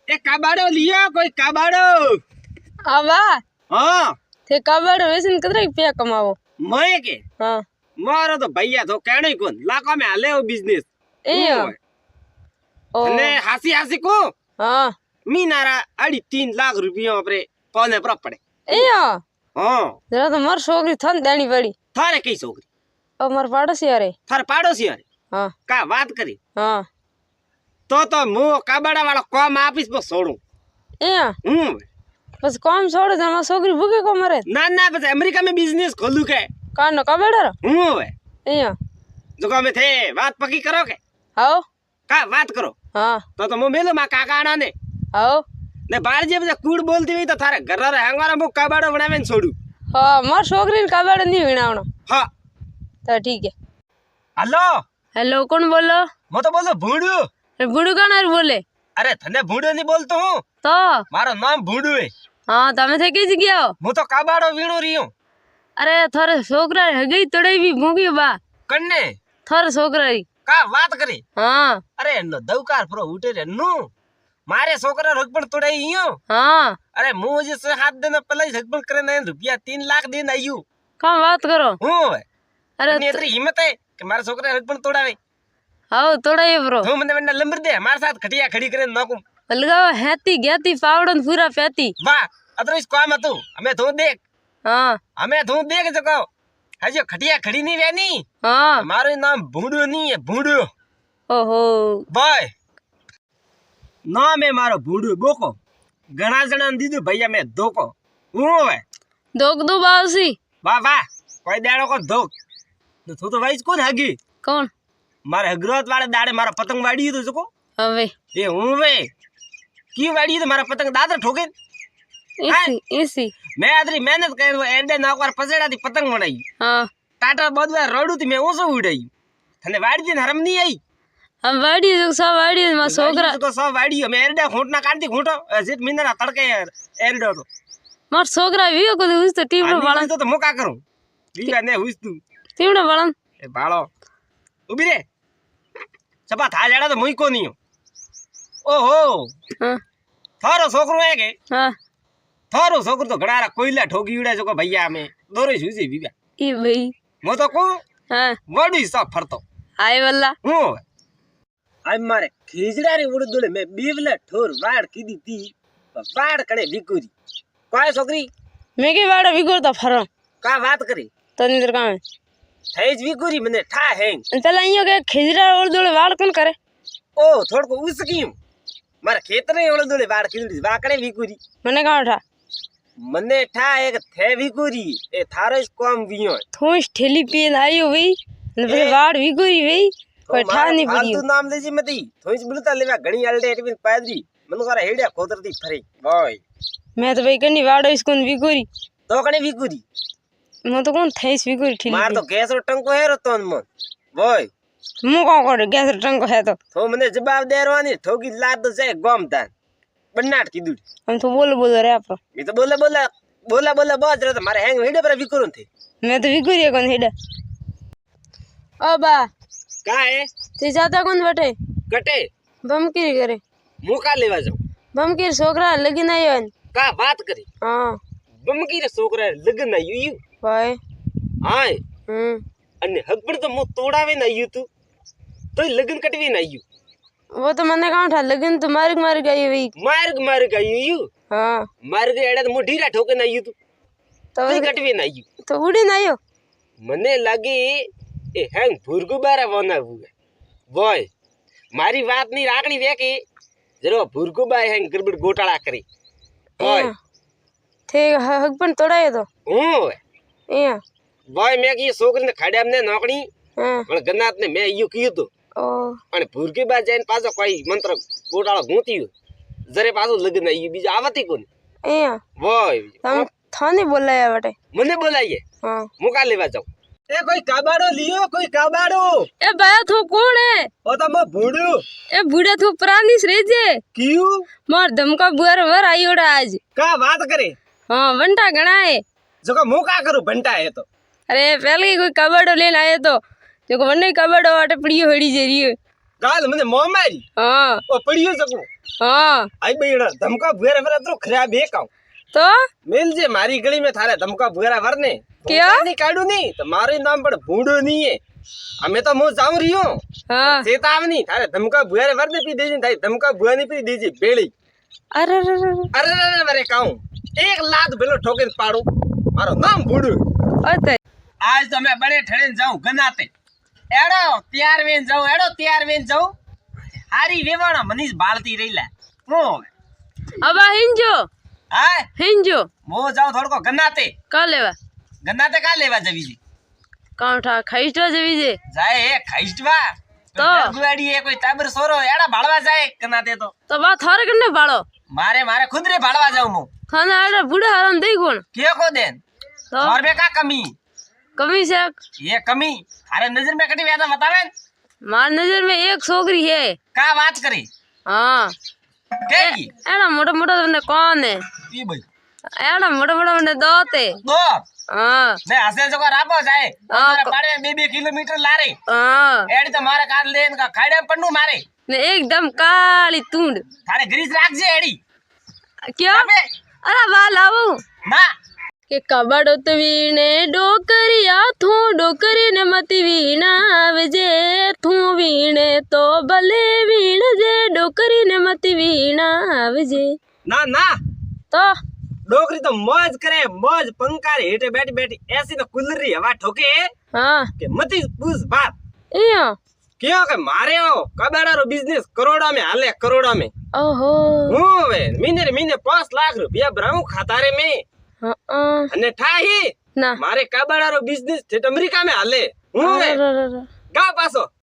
એ કાબાડો लियो कोई काबाड़ो आवा हाँ थे काबाड़ो वैसे कितने रुपया कमाओ मैं के हाँ मारो तो भैया तो कहने कौन लाखों में हाले हो बिजनेस ए ओ ने हासी हासी को हाँ मीनारा 3.5 लाख रुपया अपने पौने पर पड़े ए हाँ जरा तो मर छोकरी थन देनी पड़ी थारे कई छोकरी और मर पड़ोसी यारे थारे पाड़ोसी यार हाँ का बात करी हाँ तो मु काबाड़ा वाला काम ऑफिस पर छोड़ू ए बस काम छोड़ दे मर छोकरी भूखे को मरे ना बस अमेरिका में बिजनेस खोलू के कानो काबाड़ा ए जो में थे बात पक्की करो के आओ का बात करो हाँ तो मु मिलो मा काका आना ने आओ ने बाहर जे बजे कूड़ बोलती हुई तो थारे घर रे हंगारा मु काबाड़ा बनावे छोड़ू हाँ मर छोकरी काबाड़ा नहीं विनावनो हाँ तो ठीक है हेलो हेलो कौन बोलो मैं तो बोलो भूडू बुड़ू कौन बोले अरे थने भूडू नहीं बोलतो हूँ तो मारो नाम भूडू है हाँ तमे थे कई जगह हो मु तो काबाड़ो वीणो रही हूँ अरे थारे छोकरा हगई तड़े भी भूंगी बा कन्ने थारे छोकरा री का बात करी हाँ अरे नो दौकार प्रो उठे रे नु मारे छोकरा रगपण तोड़ाई हियो हाँ अरे मुझे से हाथ देना पहले ही रगपण करे ना रुपया 3 लाख देन आयु कहाँ बात करो हूँ अरे इतनी इतनी हिम्मत है कि मारे छोकरा रगपण तोड़ावे आओ तोड़ा ये ब्रो तू मने वंडा नंबर दे हमारे साथ खटिया खड़ी करे नोकू लगाओ हैती गैती पावड़न पूरा पैती वाह अदर इस काम तू हमें तू देख हाँ हमें तू देख जको है जो खटिया खड़ी नहीं वेनी हाँ हमारे नाम भूडू नहीं है भूडू ओहो बाय नाम है मारो भूडू बोको घना जणा दीदू भैया मैं दोको हूँ है दोग दो बावसी वाह वाह कोई दाड़ो को धोक तो तू तो वाइस कौन हगी कौन मारे हगरोत वाले दाड़े मारा पतंग वाड़ी तो जको अबे ए हूँ वे की वाड़ी तो मारा पतंग दादा ठोके इसी मैं आदरी मेहनत कर वो एंडे नौकर पसेड़ा थी पतंग बनाई हाँ टाटा बहुत बार रोडू थी मैं ओसो उड़ाई थने वाड़ी थी हरम नहीं आई हम वाड़ी जो सब वाड़ी में छोकरा तो सब वाड़ी मैं एंडे खूंटना काटती खूंटो जित मिंदरा तड़के एंडो तो मार छोकरा भी को उस तो टीम में बालन तो मुका करूं वीगा ने हुइस तू टीम में बालन ए बाळो उभी रे सपा था जाड़ा तो मुई को नहीं हो ओहो हाँ थारो छोकरो है के हाँ थारो छोकरो तो घणारा कोयला ठोकी उड़े जको भैया में दोरे सुसी वीगा ये भाई मो तो को हाँ वडी सब फरतो आए वाला हूँ आई मारे खीजड़ा रे उड़दुड़े में बीवले ठोर वाड़ कीदी ती वाड़ कड़े विकुरी काय छोकरी मैं के वाड़ा बिगड़ तो फरम का बात करी तो निंदर का है थैज विकुरी मने ठा हैंग चला इयो के खिजरा और दोले वाड़ कौन करे ओ थोड़ को उसकी मारे खेत रे उड़दुड़े वाड़ कीदी वाकड़े विकुरी मने कहाँ उठा मने ठा एक थे विकुरी ए थारो इस काम वियो थोस ठेली पे लायो भाई ने वाड़ बिगड़ी भाई कोई ठा नहीं पड़ी तू नाम लेजी मती थोइस बुलता लेवा घणी अलडे एटबिन पादरी मन को हेड़िया खोदरती फरे बॉय मैं तो भाई कनी वाड़ो इसको बिगड़ी तो कने विकुरी मैं तो कौन थैस बिगड़ी ठेली मार तो गैस रो टंको है रो तोन मन बॉय मु कौन करे गैस टंको है तो मने जवाब देरवानी ठोकी लाद तो से गम दान बनाट की दूड़ी हम तो बोल रहे आप ये तो बोला बहुत रहा मारे हैंग वीडियो पर विकुरन थे मैं तो बिगड़ी कौन हेडा ओ बा का है ते जाता कौन बैठे कटे बम की करे मुका लेवा जाओ बम की छोकरा लगी नहीं है का बात करी हाँ बम की रे छोकरा लगन ना यू भाई हाय अन्ने हकबड़ तो मु तोड़ावे ना यू तू तो लगन कटवे ना यू वो तो मैंने कहा था लगन तो मार गई भाई मार गई यू हाँ मार गई एड़ा तो मु ढीरा ठोके ना यू तू तो कटवे ना यू तो उड़ी नहीं हो मने लागे ए हैंग भुरगु बारा बना हुआ बॉय मारी बात नहीं राखनी वे के जरो भुरगु बाय हैंग गड़बड़ घोटाला करे बॉय थे हकपन तोड़ाए तो हूं ए बॉय मैं की छोकरी ने खाड़े हमने नौकरी हां और गन्नात ने मैं यू कियो तो ओ અને ભૂરકી બા જઈને પાછો કોઈ મંત્ર ગોટાળો ગૂંતી જરે પાછો લગ્ન આવી બીજા આવતી કોને ए વોય हम थाने बोलाया बेटे મને બોલાઈએ हां મુકા લેવા જાવ એ કોઈ કાબાડો લિયો કોઈ કાબાડો ए भाया थो कौन है ઓ તો મો ભૂડું ए बूढ़ा थो प्राणी रे जे क्यों मार धमका बुआर वर आयोड़ा आज का बात करे हां बंटा घणा है जो का मुका करू बंटा है तो अरे पहले कोई कबाड़ो लेने आए तो देखो वन्ने कबाड़ो आटे पड़ियो हड़ी जे रही કાલ મને મોમારી હા ઓ પડ્યો શકું હા આઈ બેડા ધમકા ભુરા વર તો ખરાબ એક આવ તો મેલ જે મારી ગળી में थारे धमका भुरा वर ने क्या? नहीं काढू नहीं तो मारो नाम पर भूडो नहीं है हमें तो मुंह जाऊं रही हूं હા चेतावनी थारे धमका भुरा वर ने पी दीजिए थारी धमका भुरा ने पी दीजिए बेड़ी અરે અરે અરે अरे मेरे कहूं एक लात बेलो ठोके पाड़ू मारो नाम भूडू અરે आज तो मैं बड़े ठड़े जाऊं गनाते एड़ो तैयार वेन जाऊं हारी वेवाणा मनीष बालती रहीला मो अब हिंजो हाय हिंजो मो जाऊं थोड़को गनाते કા લેવા का लेवा जवी जी કાંઠા ખાઈસ્ટો જવી છે जाए ए खइष्टवा तो? गुआड़ी है कोई ताबर सोरो एड़ा भाड़वा जाए गनाते तो તો બા થોરે કને ભાળો मारे खुद रे भाड़वा जाऊं मु થાને આડે બુડા હરામ દઈ કોણ के को देन તો और में का कमी કમી છે ये कमी थारे नजर में कटी व्यादा बतावे માર નજર में એક છોકરી હે का बात करी હા केगी એના મોટા મોટા મને કોણ હે ई भाई એના મોટા મોટા મને દોતે दो હા ने हसे जो का रापो जाए हाँ, हमारे पाड़े 2 किलोमीटर लारे હા एड़ी तो मारे कार लेन का खाड़े पन्नू मारे ને એકદમ કાળી તુંડ थारे ग्रीस राख जे एड़ी ક્યાં अबे અરે વાલ આવું ना કે કબડોત વીણે ડોકરિયા થું ડોકરીને મતી વીણા આવજે થું વીણે તો ભલે વીણજે ડોકરીને મતી વીણા આવજે ना ना તો डोकरी तो मौज करे मौज पंखा रे हेठे बैठी बैठी ऐसी तो कूलर री हवा ठोके હા के मती पूछ बात અહીંયા क्यों के मारे हो कबाड़ा रो बिजनेस करोड़ा में हाले करोड़ा में ઓહો हूं वे महीने 5 लाख रुपया भराऊं खातारे में હા અને ઠાહી ના મારે કબાડા રો બિઝનેસ છે અમેરિકા में हाले हूं वे અરે, અરે, અરે. गा पासो